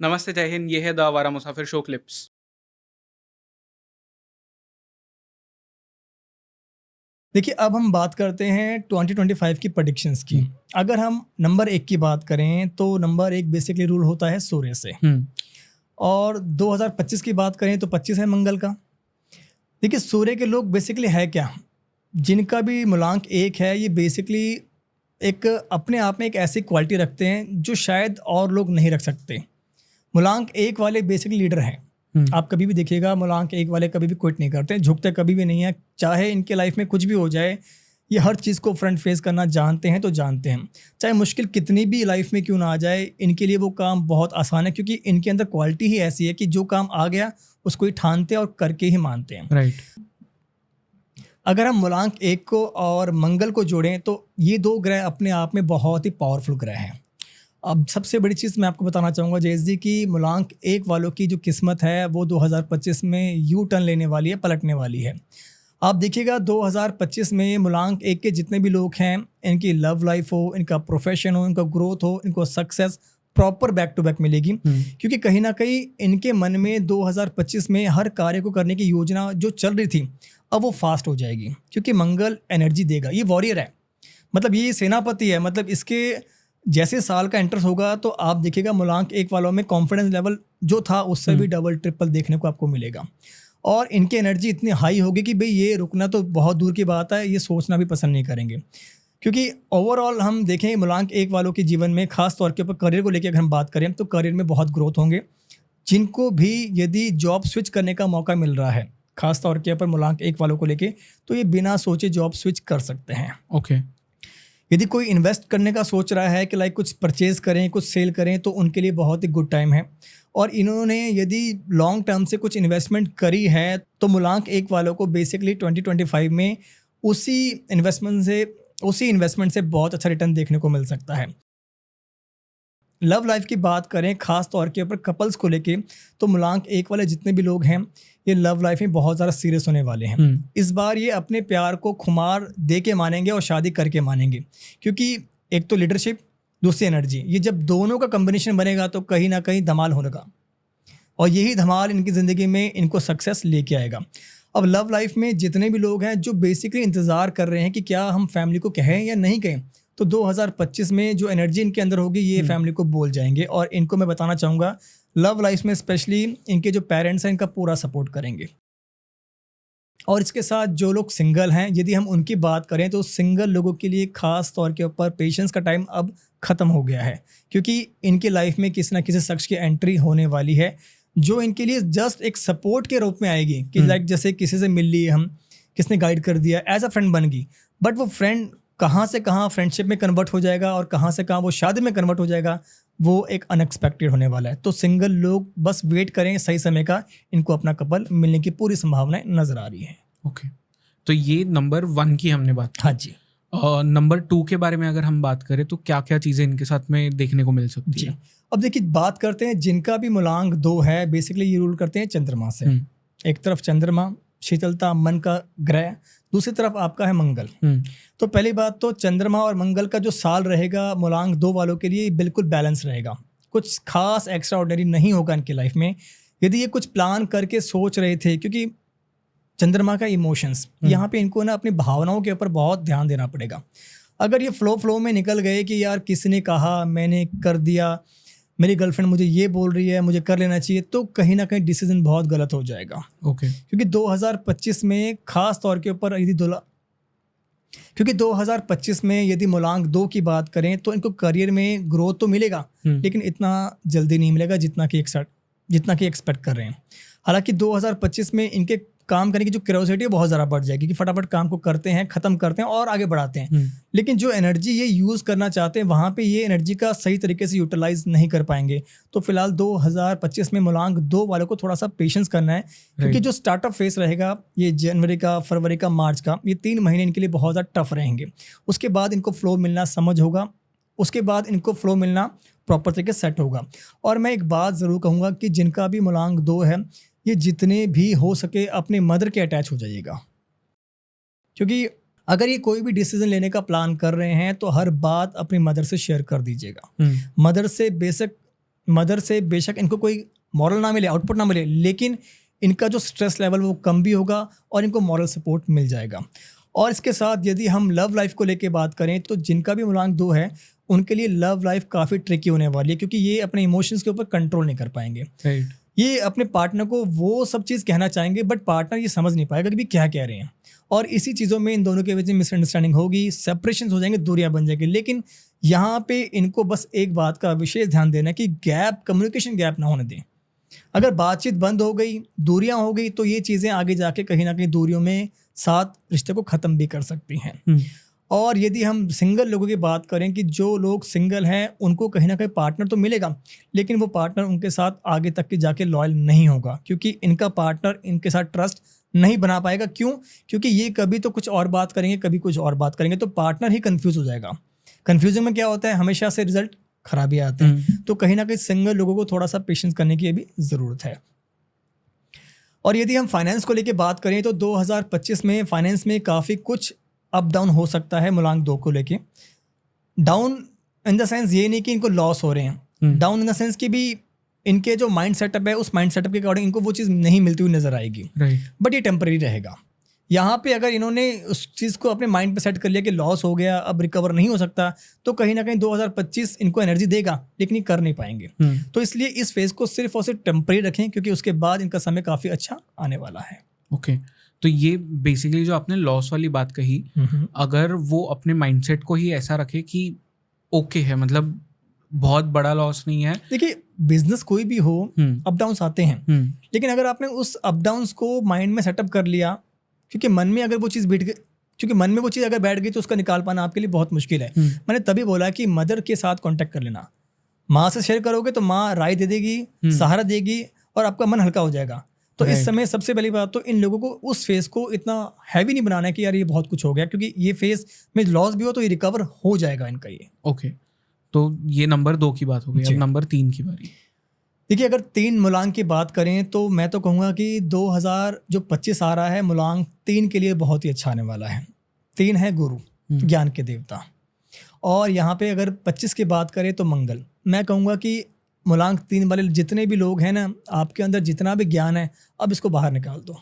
नमस्ते, जय हिंद। ये है द आवारा मुसाफिर शो क्लिप्स। देखिए, अब हम बात करते हैं 2025 की प्रेडिक्शंस की। अगर हम नंबर 1 की बात करें तो नंबर 1 बेसिकली रूल होता है सूर्य से। और 2025 की बात करें तो 25 है मंगल का। देखिए, सूर्य के लोग बेसिकली है क्या? जिनका भी मूलांक 1 है, ये बेसिकली एक अपने आप में एक ऐसी क्वालिटी रखते हैं जो शायद और लोग नहीं रख सकते। मूलांक 1 वाले बेसिकली लीडर हैं। आप कभी भी देखिएगा, मूलांक 1 वाले कभी भी क्विट नहीं करते, झुकते कभी भी नहीं है। चाहे इनके लाइफ में कुछ भी हो जाए, ये हर चीज़ को फ्रंट फेस करना जानते हैं तो जानते हैं। चाहे मुश्किल कितनी भी लाइफ में क्यों ना आ जाए, इनके लिए वो काम बहुत आसान है, क्योंकि इनके अंदर क्वालिटी ही ऐसी है कि जो काम आ गया उसको ही ठानते हैं और करके ही मानते हैं। राइट। अगर हम मूलांक 1 को और मंगल को जोड़ें तो ये 2 ग्रह अपने आप में बहुत ही पावरफुल ग्रह हैं। अब सबसे बड़ी चीज़ मैं आपको बताना चाहूँगा जयेश जी, कि मूलांक 1 वालों की जो किस्मत है वो 2025 में यू टर्न लेने वाली है, पलटने वाली है। आप देखिएगा 2025 में मूलांक 1 के जितने भी लोग हैं, इनकी लव लाइफ हो, इनका प्रोफेशन हो, इनका ग्रोथ हो, इनको success proper back to back मिलेगी। क्योंकि कहीं ना कहीं इनके मन में 2025 में हर कार्य को करने की योजना जो चल रही थी, अब वो फास्ट हो जाएगी, क्योंकि मंगल एनर्जी देगा। ये वॉरियर है, मतलब ये सेनापति है। मतलब इसके जैसे साल का एंटर होगा तो आप देखिएगा मूलांक 1 वालों में कॉन्फिडेंस लेवल जो था उससे भी डबल ट्रिपल देखने को आपको मिलेगा। और इनकी एनर्जी इतनी हाई होगी कि भाई ये रुकना तो बहुत दूर की बात है, ये सोचना भी पसंद नहीं करेंगे। क्योंकि ओवरऑल हम देखें मूलांक 1 वालों के जीवन में, खास तौर के ऊपर करियर को लेकर अगर हम बात करें तो करियर में बहुत ग्रोथ होंगे। जिनको भी यदि जॉब स्विच करने का मौका मिल रहा है, खास तौर के ऊपर मूलांक 1 वालों को लेके, तो ये बिना सोचे जॉब स्विच कर सकते हैं। ओके। यदि कोई इन्वेस्ट करने का सोच रहा है कि लाइक कुछ परचेज करें, कुछ सेल करें, तो उनके लिए बहुत ही गुड टाइम है। और इन्होंने यदि लॉन्ग टर्म से कुछ इन्वेस्टमेंट करी है तो मूलांक 1 वालों को बेसिकली 2025 में उसी इन्वेस्टमेंट से बहुत अच्छा रिटर्न देखने को मिल सकता है। लव लाइफ की बात करें खास तौर के ऊपर कपल्स को लेके, तो मूलांक 1 वाले जितने भी लोग हैं, ये लव लाइफ में बहुत ज़्यादा सीरियस होने वाले हैं। इस बार ये अपने प्यार को खुमार दे के मानेंगे और शादी करके मानेंगे, क्योंकि एक तो लीडरशिप, दूसरी एनर्जी, ये जब दोनों का कम्बिनेशन बनेगा तो कहीं ना कहीं धमाल होगा। और यही धमाल इनकी ज़िंदगी में इनको सक्सेस लेके आएगा। अब लव लाइफ में जितने भी लोग हैं जो बेसिकली इंतज़ार कर रहे हैं कि क्या हम फैमिली को कहें या नहीं कहें, तो 2025 में जो एनर्जी इनके अंदर होगी ये फैमिली को बोल जाएंगे। और इनको मैं बताना चाहूँगा, लव लाइफ में स्पेशली इनके जो पेरेंट्स हैं, इनका पूरा सपोर्ट करेंगे। और इसके साथ जो लोग सिंगल हैं, यदि हम उनकी बात करें तो सिंगल लोगों के लिए खास तौर के ऊपर पेशेंस का टाइम अब ख़त्म हो गया है, क्योंकि इनकी लाइफ में किसी ना किसी शख्स की एंट्री होने वाली है जो इनके लिए जस्ट एक सपोर्ट के रूप में आएगी। कि लाइक जैसे किसी से मिल लिए हम, किसने गाइड कर दिया, एज अ फ्रेंड बन गई, बट वो फ्रेंड कहाँ से कहाँ फ्रेंडशिप में कन्वर्ट हो जाएगा और कहाँ से कहाँ वो शादी में कन्वर्ट हो जाएगा, वो एक अनएक्सपेक्टेड होने वाला है। तो सिंगल लोग बस वेट करें सही समय का, इनको अपना कपल मिलने की पूरी संभावनाएं नजर आ रही है। ओके। तो ये नंबर 1 की हमने बात की। हाँ जी। नंबर 2 के बारे में अगर हम बात करें तो क्या क्या चीज़ें इनके साथ में देखने को मिल सकती जी, है? अब देखिए बात करते हैं जिनका भी मूलांक 2 है, बेसिकली ये रूल करते हैं चंद्रमा से। एक तरफ चंद्रमा, शीतलता, मन का ग्रह, दूसरी तरफ आपका है मंगल। तो पहली बात तो चंद्रमा और मंगल का जो साल रहेगा मूलांक 2 वालों के लिए बिल्कुल बैलेंस रहेगा। कुछ खास एक्स्ट्रा ऑर्डिनरी नहीं होगा इनकी लाइफ में। यदि ये कुछ प्लान करके सोच रहे थे, क्योंकि चंद्रमा का इमोशंस, यहाँ पे इनको ना अपनी भावनाओं के ऊपर बहुत ध्यान देना पड़ेगा। अगर ये फ्लो में निकल गए कि यार किसी ने कहा, मैंने कर दिया, मेरी गर्लफ्रेंड मुझे ये बोल रही है, मुझे कर लेना चाहिए, तो कहीं ना कहीं डिसीजन बहुत गलत हो जाएगा। ओके। क्योंकि 2025 में खास तौर के ऊपर क्योंकि 2025 में यदि मूलांक 2 की बात करें तो इनको करियर में ग्रोथ तो मिलेगा, लेकिन इतना जल्दी नहीं मिलेगा जितना कि एक्सपेक्ट कर रहे हैं। हालांकि 2025 में इनके काम करने की जो क्यूरियोसिटी है बहुत ज़्यादा बढ़ जाएगी, कि फटाफट काम को करते हैं, ख़त्म करते हैं और आगे बढ़ाते हैं। लेकिन जो एनर्जी ये यूज़ करना चाहते हैं, वहाँ पे ये एनर्जी का सही तरीके से यूटिलाइज नहीं कर पाएंगे। तो फिलहाल 2025 में मूलांक 2 वालों को थोड़ा सा पेशेंस करना है, क्योंकि जो स्टार्टअप फेस रहेगा ये जनवरी का, फरवरी का, मार्च का, ये 3 महीने इनके लिए बहुत ज़्यादा टफ रहेंगे। उसके बाद इनको फ्लो मिलना समझ होगा, उसके बाद इनको फ्लो मिलना प्रॉपर तरीके से सेट होगा। और मैं एक बात ज़रूर कहूँगा कि जिनका भी मूलांक 2 है, ये जितने भी हो सके अपने मदर के अटैच हो जाइएगा। क्योंकि अगर ये कोई भी डिसीजन लेने का प्लान कर रहे हैं तो हर बात अपनी मदर से शेयर कर दीजिएगा। मदर से बेशक मदर से बेशक इनको कोई मॉरल ना मिले, आउटपुट ना मिले, लेकिन इनका जो स्ट्रेस लेवल वो कम भी होगा और इनको मॉरल सपोर्ट मिल जाएगा। और इसके साथ यदि हम लव लाइफ को लेके बात करें तो जिनका भी मूलांक 2 है उनके लिए लव लाइफ काफ़ी ट्रिकी होने वाली है, क्योंकि ये अपने इमोशंस के ऊपर कंट्रोल नहीं कर पाएंगे। राइट। ये अपने पार्टनर को वो सब चीज़ कहना चाहेंगे बट पार्टनर ये समझ नहीं पाएगा कि भी क्या कह रहे हैं, और इसी चीज़ों में इन दोनों के बीच में मिसअंडरस्टैंडिंग होगी, सेपरेशन हो जाएंगे, दूरियां बन जाएंगी। लेकिन यहाँ पे इनको बस एक बात का विशेष ध्यान देना है कि गैप, कम्युनिकेशन गैप ना होने दें। अगर बातचीत बंद हो गई, दूरियां हो गई, तो ये चीज़ें आगे जाके कहीं ना कहीं दूरियों में साथ रिश्ते को ख़त्म भी कर सकती हैं। और यदि हम सिंगल लोगों की बात करें कि जो लोग सिंगल हैं उनको कहीं ना कहीं पार्टनर तो मिलेगा, लेकिन वो पार्टनर उनके साथ आगे तक के जाके लॉयल नहीं होगा, क्योंकि इनका पार्टनर इनके साथ ट्रस्ट नहीं बना पाएगा। क्यों? क्योंकि ये कभी तो कुछ और बात करेंगे, कभी कुछ और बात करेंगे, तो पार्टनर ही कंफ्यूज हो जाएगा। कंफ्यूजन में क्या होता है, हमेशा से रिजल्ट खराब ही आते हैं। तो कहीं ना कहीं सिंगल लोगों को थोड़ा सा पेशेंस करने की भी ज़रूरत है। और यदि हम फाइनेंस को लेके बात करें तो 2025 में फाइनेंस में काफ़ी कुछ अप डाउन हो सकता है मूलांक 2 को लेके। डाउन इन द सेंस ये नहीं कि इनको लॉस हो रहे हैं, डाउन इन द सेंस कि भी इनके जो माइंड सेटअप है उस माइंड सेटअप के अकॉर्डिंग इनको वो चीज़ नहीं मिलती हुई नजर आएगी। बट ये टेम्पररी रहेगा। यहाँ पे अगर इन्होंने उस चीज़ को अपने माइंड पे सेट कर लिया कि लॉस हो गया, अब रिकवर नहीं हो सकता, तो कहीं ना कहीं 2025 इनको एनर्जी देगा, लेकिन ये कर नहीं पाएंगे। तो इसलिए इस फेज को सिर्फ और सिर्फ टेम्पररी रखें, क्योंकि उसके बाद इनका समय काफ़ी अच्छा आने वाला है। ओके। तो ये बेसिकली जो आपने लॉस वाली बात कही, अगर वो अपने माइंडसेट को ही ऐसा रखे कि ओके है, मतलब बहुत बड़ा लॉस नहीं है। देखिए, बिजनेस कोई भी हो, अप डाउन्स आते हैं, लेकिन अगर आपने उस अप डाउन्स को माइंड में सेटअप कर लिया, क्योंकि मन में अगर वो चीज़ बैठ गई, क्योंकि मन में वो चीज़ अगर बैठ गई तो उसका निकाल पाना आपके लिए बहुत मुश्किल है। मैंने तभी बोला कि मदर के साथ कांटेक्ट कर लेना। माँ से शेयर करोगे तो माँ राय दे देगी, सहारा देगी और आपका मन हल्का हो जाएगा। तो इस समय सबसे पहली बात तो इन लोगों को उस फेज को इतना हैवी नहीं बनाना है कि यार ये बहुत कुछ हो गया, क्योंकि ये फेज में लॉस भी हो तो ये रिकवर हो जाएगा इनका ये। ओके, तो ये नंबर 2 की बात हो गई। अब नंबर 3 की बारी। देखिए, अगर 3 मूलांक की बात करें तो मैं तो कहूँगा कि 2025 आ रहा है, मूलांक 3 के लिए बहुत ही अच्छा आने वाला है। 3 है गुरु, ज्ञान के देवता। और यहाँ पे अगर 25 की बात करें तो मंगल। मैं कहूँगा कि मूलांक 3 वाले जितने भी लोग हैं ना, आपके अंदर जितना भी ज्ञान है, अब इसको बाहर निकाल दो।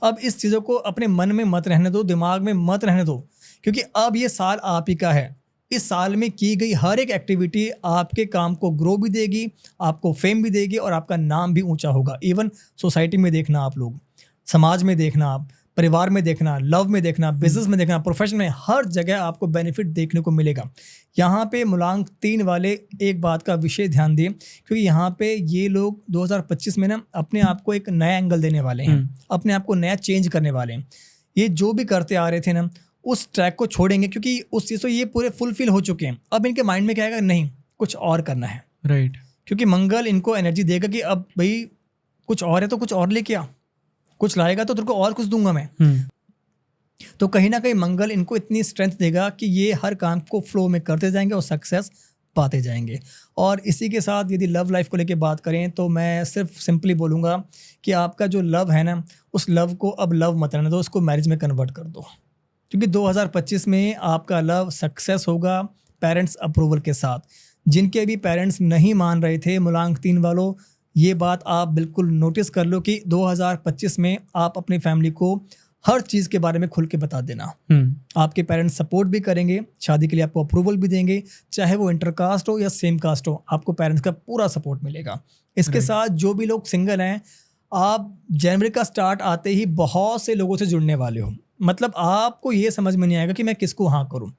अब इस चीज़ों को अपने मन में मत रहने दो, दिमाग में मत रहने दो, क्योंकि अब ये साल आप ही का है। इस साल में की गई हर एक एक्टिविटी आपके काम को ग्रो भी देगी, आपको फेम भी देगी और आपका नाम भी ऊंचा होगा। इवन सोसाइटी में देखना, आप लोग समाज में देखना, आप परिवार में देखना, लव में देखना, बिजनेस में देखना, प्रोफेशन में, हर जगह आपको बेनिफिट देखने को मिलेगा। यहाँ पे मूलांक 3 वाले एक बात का विशेष ध्यान दें, क्योंकि यहाँ पे ये लोग 2025 में ना अपने आप को एक नया एंगल देने वाले हैं, अपने आप को नया चेंज करने वाले हैं। ये जो भी करते आ रहे थे ना, उस ट्रैक को छोड़ेंगे, क्योंकि उस चीज़ को ये पूरे फुलफिल हो चुके हैं। अब इनके माइंड में क्या आएगा, नहीं कुछ और करना है। राइट। क्योंकि मंगल इनको एनर्जी देगा कि अब भाई कुछ और है तो कुछ और लेके आ, कुछ लाएगा तो तेरे को और कुछ दूंगा मैं। तो कहीं ना कहीं मंगल इनको इतनी स्ट्रेंथ देगा कि ये हर काम को फ्लो में करते जाएंगे और सक्सेस पाते जाएंगे। और इसी के साथ यदि लव लाइफ को लेके बात करें तो मैं सिर्फ सिंपली बोलूँगा कि आपका जो लव है ना, उस लव को अब लव मत रहने दो, उसको मैरिज में कन्वर्ट कर दो, क्योंकि 2025 में आपका लव सक्सेस होगा पेरेंट्स अप्रूवल के साथ। जिनके भी पेरेंट्स नहीं मान रहे थे मूलांक 3 वालों, ये बात आप बिल्कुल नोटिस कर लो कि 2025 में आप अपनी फैमिली को हर चीज़ के बारे में खुल के बता देना। आपके पेरेंट्स सपोर्ट भी करेंगे, शादी के लिए आपको अप्रूवल भी देंगे, चाहे वो इंटरकास्ट हो या सेम कास्ट हो, आपको पेरेंट्स का पूरा सपोर्ट मिलेगा। इसके साथ जो भी लोग सिंगल हैं, आप जनवरी का स्टार्ट आते ही बहुत से लोगों से जुड़ने वाले हो। मतलब आपको ये समझ में नहीं आएगा कि मैं किसको हाँ करूं।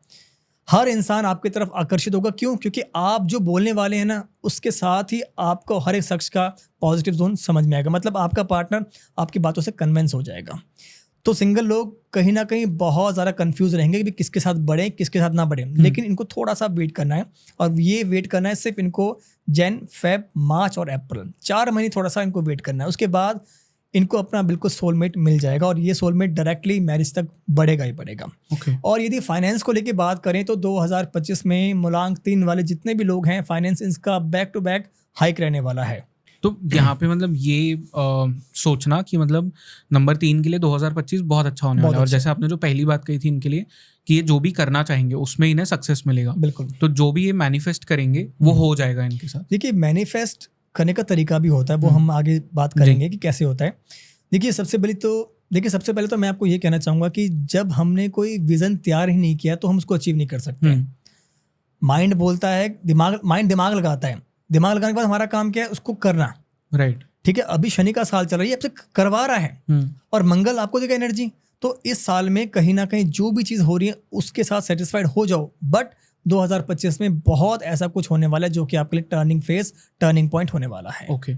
हर इंसान आपकी तरफ आकर्षित होगा। क्यों? क्योंकि आप जो बोलने वाले हैं ना, उसके साथ ही आपको हर एक शख्स का पॉजिटिव जोन समझ में आएगा। मतलब आपका पार्टनर आपकी बातों से कन्विंस हो जाएगा। तो सिंगल लोग कहीं ना कहीं बहुत ज़्यादा कंफ्यूज रहेंगे कि किसके साथ बढ़े, किसके साथ ना बढ़े। लेकिन इनको थोड़ा सा वेट करना है, और ये वेट करना है सिर्फ इनको जैन, फेब, मार्च और अप्रैल, 4 महीने थोड़ा सा इनको वेट करना है। उसके बाद इनको अपना बिल्कुल सोलमेट मिल जाएगा, और ये सोलमेट डायरेक्टली मैरिज तक बढ़ेगा ही बढ़ेगा। और यदि फाइनेंस को लेके बात करें तो 2025 में मूलांक 3 वाले जितने भी लोग हैं, फाइनेंस इनका बैक टू बैक हाइक रहने वाला है। तो यहाँ पे मतलब ये सोचना कि मतलब नंबर 3 के लिए 2025 बहुत अच्छा होने वाला है, और जैसे आपने जो पहली बात कही थी इनके लिए कि ये जो भी करना चाहेंगे उसमें इन्हें सक्सेस मिलेगा। बिल्कुल। तो जो भी ये मैनिफेस्ट करेंगे वो हो जाएगा इनके साथ। देखिए मैनिफेस्ट करने का तरीका भी होता है, वो हम आगे बात करेंगे कि कैसे होता है। देखिए सबसे पहले तो मैं आपको ये कहना चाहूँगा कि जब हमने कोई विजन तैयार ही नहीं किया तो हम उसको अचीव नहीं कर सकते। माइंड बोलता है, माइंड दिमाग लगाता है, दिमाग लगाने के बाद हमारा काम क्या है, उसको करना। राइट। ठीक है, अभी शनि का साल चल रहा है, आपसे करवा रहा है और मंगल आपको देगा एनर्जी। तो इस साल में कहीं ना कहीं जो भी चीज़ हो रही है उसके साथ सेटिस्फाइड हो जाओ। बट 2025 में बहुत ऐसा कुछ होने वाला है जो कि आपके लिए टर्निंग पॉइंट होने वाला है। ओके।